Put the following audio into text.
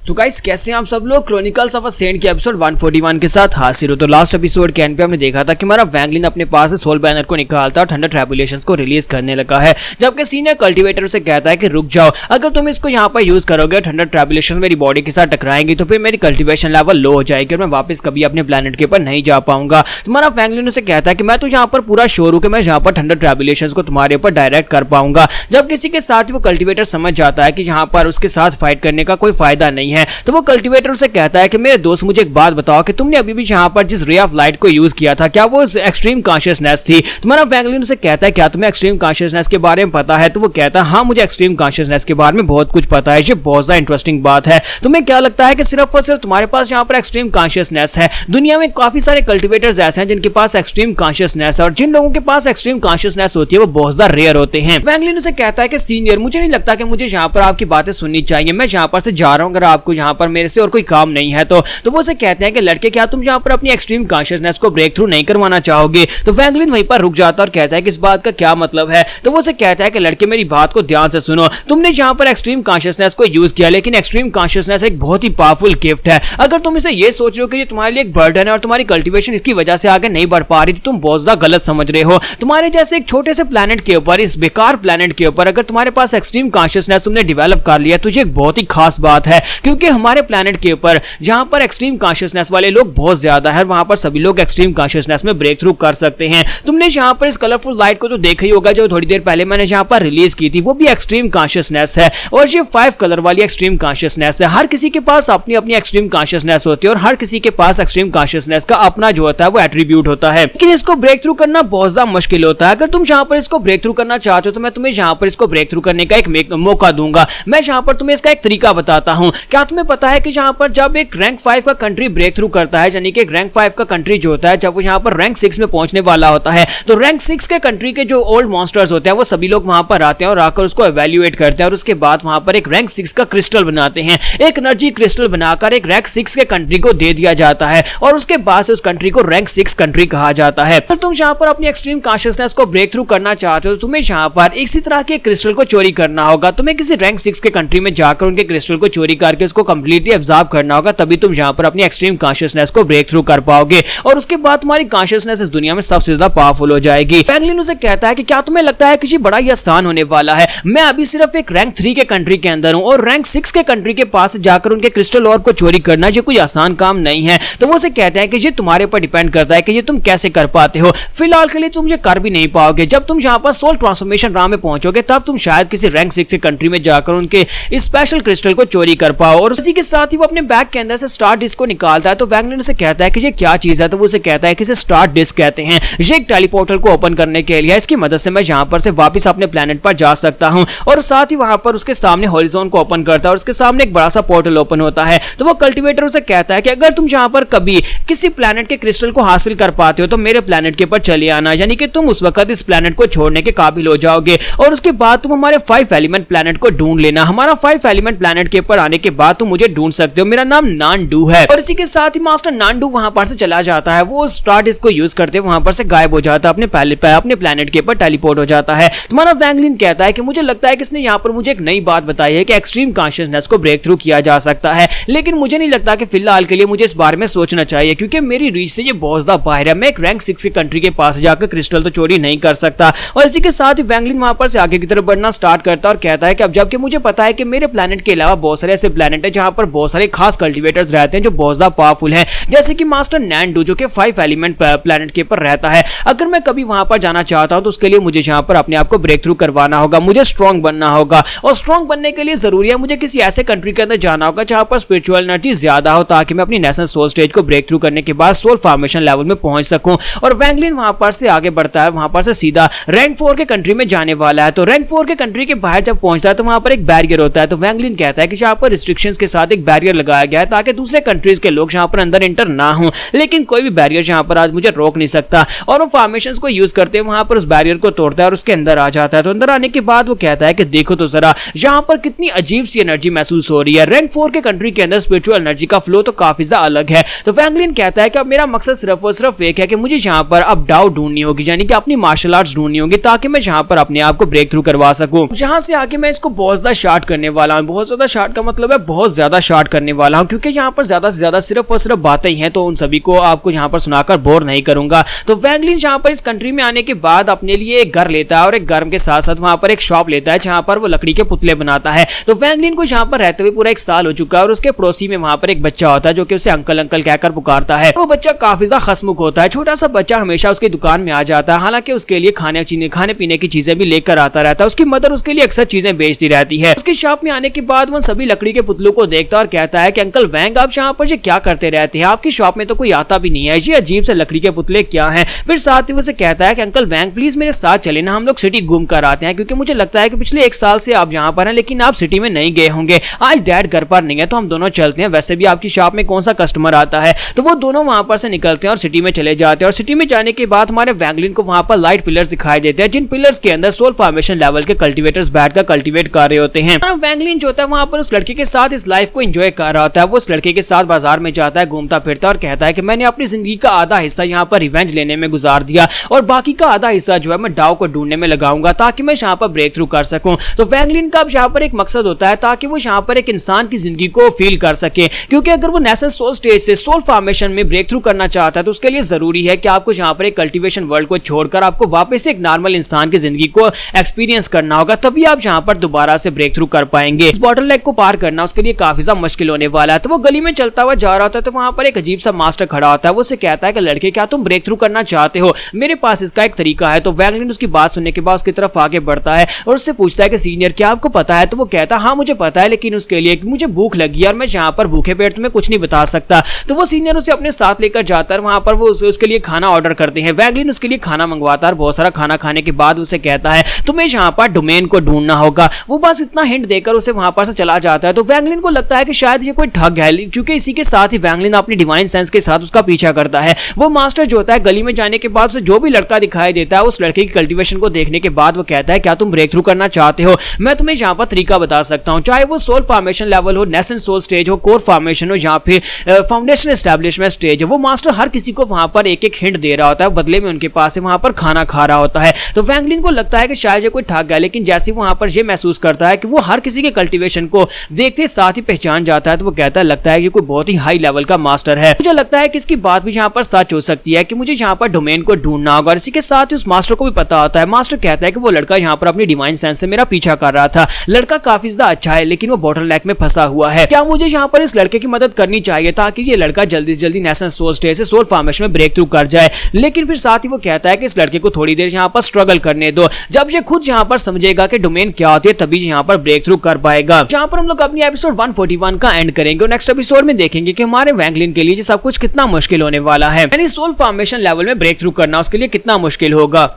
तो गाइस कैसे हैं आप सब लोग। क्रॉनिकल्स ऑफ अ सेंट के एपिसोड 141 के साथ हाजिर हो। तो लास्ट एपिसोड के एंड पे हमने देखा था कि हमारा वैंगलिन अपने पास से सोल बैनर को निकालता और थंडर ट्रिब्यूलेशंस को रिलीज करने लगा है, जबकि सीनियर कल्टीवेटर से कहता है कि रुक जाओ, अगर तुम इसको यहाँ पर यूज करोगे थंडर ट्रिब्यूलेशंस मेरी बॉडी के साथ टकराएंगी तो फिर मेरी कल्टीवेशन लेवल लो हो जाएगी और मैं वापस कभी अपने प्लेनेट के ऊपर नहीं जा पाऊंगा। तुम्हारा वैंगलिन से कहता है कि मैं तो यहाँ पर पूरा श्योर हूँ कि मैं यहाँ पर थंडर ट्रिब्यूलेशंस को तुम्हारे ऊपर डायरेक्ट कर पाऊंगा। जब किसी के साथ वो कल्टीवेटर समझ जाता है कि यहाँ पर उसके साथ फाइट करने का कोई फायदा नहीं है, तो वो कल्टीवेटर से कहता है कि मेरे दोस्त मुझे एक बात बताओ कि तुमने अभी भी यहाँ पर जिस रे ऑफ लाइट को यूज किया था क्या वो एक्सट्रीम कॉन्शियसनेस थी। तुम्हारा वैंगलिन से कहता है क्या तुम्हें एक्सट्रीम कॉन्शियसनेस के बारे में पता है, तो वो कहता है हाँ मुझे एक्सट्रीम कॉन्शियसनेस के बारे में बहुत कुछ पता है, ये बहुत ज्यादा इंटरेस्टिंग बात है। तुम्हें क्या लगता है कि सिर्फ और सिर्फ तुम्हारे पास यहाँ पर एक्सट्रीम कॉन्शियसनेस है? दुनिया में काफी सारे कल्टीवेटर्स ऐसे हैं जिनके पास एक्सट्रीम कॉन्शियसनेस है और जिन लोगों के पास एक्सट्रीम कॉन्शियसनेस होती है वो बहुत ज्यादा रेयर होते हैं। वैंगलिन से कहता है कि सीनियर मुझे नहीं लगता कि मुझे यहाँ पर आपकी बातें सुननी चाहिए, मैं यहाँ पर से जा रहा हूँ, अगर आपको यहाँ पर मेरे से और कोई काम नहीं है तो वो से कहते हैं कि लड़के क्या तुम यहाँ पर अपनी एक्सट्रीम कॉन्शियसनेस को ब्रेक थ्रू नहीं करवाना चाहोगे? तो वैंगलिन वहीं पर रुक जाता और कहता है कि इस बात का क्या मतलब है? तो वो से कहता है कि लड़के मेरी बात को ध्यान से सुनो, तुमने यहाँ पर एक्सट्रीम कॉन्शियसनेस को यूज किया, लेकिन एक्सट्रीम कॉन्शियसनेस एक बहुत ही पावरफुल गिफ्ट है। अगर तुम इसे ये सोच रहे हो कि ये तुम्हारे लिए एक बर्डन है और तुम्हारी कल्टीवेशन इसकी वजह से आगे नहीं बढ़ पा रही, तो तुम बहुत ज्यादा गलत समझ रहे हो। तुम्हारे जैसे एक छोटे से प्लेनेट के ऊपर, इस बेकार प्लेनेट के ऊपर अगर तुम्हारे पास एक्सट्रीम कॉन्शियसनेस तुमने डेवलप कर लिया तो ये एक बहुत ही खास बात है, क्योंकि हमारे प्लेनेट के ऊपर जहां पर एक्सट्रीम कॉन्शियसनेस वाले लोग बहुत ज्यादा है, वहां पर सभी लोग एक्सट्रीम कॉन्शियसनेस में ब्रेक थ्रू कर सकते हैं। तुमने यहाँ पर इस कलरफुल लाइट को तो देखा ही होगा जो थोड़ी देर पहले मैंने यहाँ पर रिलीज की थी, वो भी एक्सट्रीम कॉन्शियसनेस है और ये 5 कलर वाली एक्सट्रीम कॉन्शियसनेस है। हर किसी के पास अपनी अपनी एक्सट्रीम कॉन्शियसनेस होती है और हर किसी के पास एक्सट्रीम कॉन्शियसनेस का अपना जो होता है वो एट्रीब्यूट होता है, लेकिन इसको ब्रेक थ्रू करना बहुत ज्यादा मुश्किल होता है। अगर तुम यहाँ पर इसको ब्रेक थ्रू करना चाहते हो तो मैं तुम्हें यहाँ पर इसको ब्रेक थ्रू करने का एक मौका दूंगा। मैं यहाँ पर तुम्हें इसका एक तरीका बताता हूँ। क्या तुम्हें पता है कि यहाँ पर जब एक रैंक 5 का कंट्री ब्रेक थ्रू करता है, यानी कि रैंक 5 का कंट्री जो होता है जब वो यहाँ पर रैंक 6 में पहुंचने वाला होता है, तो रैंक 6 के कंट्री के जो ओल्ड मॉन्स्टर्स होते हैं वो सभी लोग वहां पर आते हैं और आकर उसको एवेल्युएट करते हैं और उसके बाद वहां पर एक रैंक 6 का क्रिस्टल बनाते हैं। एक एनर्जी क्रिस्टल बनाकर एक रैंक 6 के कंट्री को दे दिया जाता है और उसके बाद से उस कंट्री को रैंक 6 कंट्री कहा जाता है। तो तुम यहाँ पर अपनी एक्सट्रीम कॉन्शियसनेस को ब्रेक थ्रू करना चाहते हो तो तुम्हें यहाँ पर इसी तरह के क्रिस्टल को चोरी करना होगा। तुम्हें किसी रैंक 6 के कंट्री में जाकर उनके क्रिस्टल को चोरी करके उसको कंप्लीटली एब्जॉर्ब करना होगा, तभी तुम यहाँ पर अपनी एक्सट्रीम कॉन्शियसनेस को ब्रेक थ्रू कर पाओगे और उसके बाद तुम्हारी कॉन्शियसनेस इस दुनिया में सबसे ज्यादा पावरफुल हो जाएगी। वैंगलिन उसे कहता है कि क्या तुम्हें लगता है कि ये बड़ा ही आसान होने वाला है? मैं अभी सिर्फ एक रैंक 3 के कंट्री के अंदर हूं और रैंक 6 के कंट्री के पास जाकर उनके क्रिस्टल ऑर्ब को चोरी करना ये कोई आसान काम नहीं है। तो वो उसे कहते हैं कि ये तुम्हारे ऊपर डिपेंड करता है कि ये तुम कैसे कर पाते हो। फिलहाल के लिए तुम ये कर भी नहीं पाओगे। जब तुम यहाँ पर सोल ट्रांसफॉर्मेशन राह में पहुंचोगे तब तुम शायद किसी रैंक 6 के कंट्री में जाकर उनके स्पेशल क्रिस्टल को चोरी कर पाओ। और इसी के साथ ही वो अपने बैग के अंदर से स्टार डिस्क को निकालता है। तो वैंगलिन से कहता है कि ये क्या चीज है? तो वो उसे कहता है कि इसे स्टार डिस्क कहते हैं। ये एक टेलीपोर्टल को ओपन करने के लिए, इसकी मदद से मैं यहाँ पर से वापस अपने प्लेनेट पर जा सकता हूँ। और साथ ही वहां पर उसके सामने हॉरिजॉन को ओपन करता है और उसके सामने एक बड़ा सा पोर्टल ओपन होता है। तो वो कल्टीवेटर उसे कहता है कि अगर तुम यहाँ पर कभी किसी प्लेनेट के क्रिस्टल को हासिल कर पाते हो तो मेरे प्लेनेट के ऊपर चले आना, यानी कि तुम उस वक्त इस प्लेनेट को छोड़ने के काबिल हो जाओगे और उसके बाद तुम हमारे 5 एलिमेंट प्लेनेट को ढूंढ लेना। हमारा 5 एलिमेंट प्लेनेट के ऊपर आने के बाद तुम मुझे ढूंढ सकते हो, मेरा नाम नानडू है। और इसी के साथ ही मास्टर नानडू वहां पर से चला जाता है। वो स्टार डिस्क को यूज करते वहां पर से गायब हो जाता है, अपने प्लेनेट के ऊपर टेलीपोर्ट हो जाता है। तुम्हारा वैंगलिन कहता है कि मुझे लगता है कि इसने यहाँ पर मुझे एक नई बात बताई है कि एक्सट्रीम कॉन्शियसनेस को ब्रेक थ्रू किया जा सकता है, लेकिन मुझे नहीं लगता कि फिलहाल के लिए मुझे इस बारे में सोचना चाहिए क्योंकि मेरी रीच से ये बहुत ज्यादा बाहर है। मैं एक रैंक 6 के कंट्री के पास जाकर क्रिस्टल तो चोरी नहीं कर सकता। और इसी के साथ ही वैंगलिन वहां पर से आगे की तरफ बढ़ना स्टार्ट करता है और कहता है कि अब जबकि मुझे पता है कि मेरे प्लेनेट के अलावा बहुत सारे ऐसे प्लेनेट है जहां पर बहुत सारे खास कल्टीवेटर्स रहते हैं जो बहुत ज्यादा पावरफुल हैं, जैसे कि मास्टर नानडू जो कि 5 एलिमेंट प्लेनेट के ऊपर रहता है। अगर मैं कभी वहां पर जाना चाहता हूं तो उसके लिए मुझे यहाँ पर अपने आप को ब्रेक थ्रू करवाना होगा, मुझे स्ट्रॉन्ग बनना होगा और स्ट्रॉन्ग बनने के लिए जरूरी है मुझे किसी ऐसे कंट्री के अंदर जाना होगा जहां पर स्पिरिचुअल एनर्जी ज्यादा हो, ताकि मैं अपनी नेशनल सोल स्टेज को ब्रेक थ्रू करने के बाद सोल फॉर्मेशन लेवल में पहुंच सकूं। और वैंगलिन वहां पर से आगे बढ़ता है, वहां पर से सीधा रैंक 4 के कंट्री में जाने वाला है। तो रैंक 4 के कंट्री के बाहर जब पहुंचता है तो वहां पर एक बैरियर होता है। तो वैंगलिन कहता है कि यहाँ पर रिस्ट्रिक्शंस के साथ एक बैरियर लगाया गया है ताकि दूसरे कंट्रीज के लोग यहाँ पर अंदर इंटर ना हो, लेकिन कोई भी बैरियर यहाँ पर आज मुझे रोक नहीं सकता। और वो फॉर्मेशंस को यूज करते हैं वहां पर उस बैरियर को तोड़ता है और उसके अंदर आ जाता है। तो अंदर आने के बाद वो कहता है कि देखो तो जरा यहाँ पर कितनी अजीब सी एनर्जी महसूस हो रही है। रैंक 4 के कंट्री के अंदर स्पिरिचुअल एनर्जी का फ्लो तो काफी ज्यादा अलग है। तो वैंगलिन कहता है कि अब मेरा मकसद सिर्फ और सिर्फ एक है कि मुझे यहाँ पर अब डाउ ढूंढनी होगी, यानी कि अपनी मार्शल आर्ट्स ढूंढनी होगी ताकि मैं यहाँ पर अपने आप को ब्रेक थ्रू करवा सकूं। यहाँ से आगे मैं इसको बहुत ज्यादा शार्ट करने वाला हूँ। बहुत ज्यादा शार्ट का मतलब है बहुत ज्यादा शॉर्ट करने वाला हूँ, क्योंकि यहाँ पर ज्यादा से ज्यादा सिर्फ और सिर्फ बातें ही हैं, तो उन सभी को आपको यहाँ पर सुनाकर बोर नहीं करूंगा। तो वैंगलिन यहाँ पर इस कंट्री में आने के बाद अपने लिए एक घर लेता है और एक घर के साथ साथ वहां पर एक शॉप लेता है जहां पर वो लकड़ी के पुतले बनाता है। तो वैंगलिन को यहाँ पर रहते हुए पूरा 1 साल हो चुका है और उसके पड़ोसी में वहां पर एक बच्चा होता है जो कि उसे अंकल अंकल कहकर पुकारता है। वो बच्चा काफी ज्यादा हंसमुख होता है। छोटा सा बच्चा हमेशा उसकी दुकान में आ जाता है, हालांकि उसके लिए खाने पीने की चीजें भी लेकर आता रहता है। उसकी मदर उसके लिए अक्सर चीजें बेचती रहती है। उसकी शॉप में आने के बाद वो सभी लकड़ी के पुतलों को देखता है और कहता है कि अंकल वैंग, आप यहाँ पर क्या करते रहते हैं? आपकी शॉप में तो कोई आता भी नहीं है, ये अजीब से लकड़ी के पुतले क्या हैं? फिर साथ ही उसे कहता है कि अंकल वैंग प्लीज मेरे साथ चले ना, हम लोग सिटी घूम कर आते हैं, क्योंकि मुझे लगता है कि पिछले 1 साल से आप यहाँ पर हैं लेकिन आप सिटी में नहीं गए होंगे। आज डैड घर पर नहीं है तो हम दोनों चलते हैं, वैसे भी आपकी शॉप में कौन सा कस्टमर आता है। तो वो दोनों वहां पर से निकलते हैं और सिटी में चले जाते हैं। और सिटी में जाने के बाद हमारे वैंगलिन को वहां पर लाइट पिलर्स दिखाई देते हैं, जिन पिलर्स के अंदर सोल फॉर्मेशन लेवल के कल्टीवेटर्स बैठकर कल्टीवेट कर रहे होते हैं। वैंगलिन जो होता है वहां पर उस लड़के के साथ इस लाइफ को एंजॉय कर रहा होता है। वो उस लड़के के साथ बाजार में जाता है, घूमता फिरता और कहता है कि मैंने अपनी जिंदगी का आधा हिस्सा यहाँ पर रिवेंज लेने में गुजार दिया और बाकी का आधा हिस्सा जो है मैं डाव को ढूंढने में लगाऊंगा ताकि मैं यहाँ पर ब्रेक थ्रू कर सकूं। तो वैंगलिन का अब यहाँ पर एक मकसद होता है ताकि वो यहाँ पर एक इंसान की जिंदगी को फील कर सके, क्योंकि अगर वो नेसेंस सोल स्टेज से सोल फॉर्मेशन में ब्रेक थ्रू करना चाहता है तो उसके लिए जरूरी है कि आपको यहाँ पर एक कल्टीवेशन वर्ल्ड को छोड़कर आपको वापस एक नॉर्मल इंसान की जिंदगी को एक्सपीरियंस करना होगा, तभी आप यहाँ पर दोबारा से ब्रेक थ्रू कर पाएंगे। इस बॉटलनेक को पार करना उसके लिए काफी ज्यादा मुश्किल होने वाला है। तो वो गली में चलता हुआ जा रहा होता है तो वहां पर एक अजीब सा मास्टर खड़ा होता है। वो उसे कहता है कि लड़के क्या तुम ब्रेक थ्रू करना चाहते हो? मेरे पास इसका एक तरीका है। तो वैंगलिन उसकी बात सुनने के बाद उसकी तरफ आगे बढ़ता है और उससे पूछता है कि सीनियर क्या आपको पता है? तो वो कहता है हाँ मुझे पता है, लेकिन उसके लिए मुझे भूख लगी और मैं यहाँ पर भूखे पेट तुम्हें कुछ नहीं बता सकता। तो वो सीनियर उसे अपने साथ लेकर जाता है, वहां पर वो उसके लिए खाना ऑर्डर करते हैं। वैंगलिन उसके लिए खाना मंगवाता है, बहुत सारा खाना खाने के बाद उसे कहता है तुम्हें यहाँ पर डोमेन को ढूंढना होगा। वो बस इतना हिंट देकर उसे वहां पर से चला जाता है। तो वैंगलिन को लगता है कि शायद ये कोई ठग है, क्योंकि इसी के साथ ही वैंगलिन अपनी डिवाइन सेंस के साथ उसका पीछा करता है। वो मास्टर जो होता है गली में जाने के बाद उसे जो भी लड़का दिखाई देता है उस लड़के की कल्टीवेशन को देखने के बाद वो कहता है क्या तुम ब्रेक थ्रू करना चाहते हो? मैं तुम्हें यहाँ पर तरीका बता सकता हूँ, चाहे वो सोल फॉर्मेशन लेवल हो, नेसेंस सोल स्टेज हो, कोर फॉर्मेशन हो या फिर फाउंडेशन एस्टैब्लिशमेंट स्टेज हो। वो मास्टर हर किसी को वहां पर एक एक हिंट दे रहा होता है, बदले में उनके पास से वहां पर खाना खा रहा होता है। तो वैंगलिन को लगता है कि शायद ये कोई ठग है, लेकिन जैसे वहां पर ये महसूस करता है कि वो हर किसी के कल्टीवेशन को देखते साथ ही पहचान जाता है तो वो कहता है लगता है कि कोई बहुत ही हाई लेवल का मास्टर है। मुझे लगता है कि इसकी बात भी यहाँ पर सच हो सकती है कि मुझे यहाँ पर डोमेन को ढूंढना होगा। और इसी के साथ ही उस मास्टर को भी पता होता है। मास्टर कहता है कि वो लड़का यहाँ पर अपनी डिवाइन सेंस से मेरा पीछा कर रहा था। लड़का काफी ज्यादा अच्छा है लेकिन वो बॉटलनेक में फंसा हुआ है। क्या मुझे यहाँ पर इस लड़के की मदद करनी चाहिए ताकि ये लड़का जल्दी से जल्दी नेसेंस सोल स्टेज से सोल फॉर्मेशन में ब्रेक थ्रू कर जाए? लेकिन फिर साथ ही वो कहता है कि इस लड़के को थोड़ी देर यहाँ पर स्ट्रगल करने दो, जब ये खुद यहाँ पर समझेगा कि डोमेन क्या होती है तभी यहाँ पर ब्रेक थ्रू कर पाएगा। जहाँ पर हम लोग अपनी एपिसोड 141 का एंड करेंगे और नेक्स्ट एपिसोड में देखेंगे कि हमारे वैंगलिन के लिए सब कुछ कितना मुश्किल होने वाला है, यानी सोल फॉर्मेशन लेवल में ब्रेक थ्रू करना उसके लिए कितना मुश्किल होगा।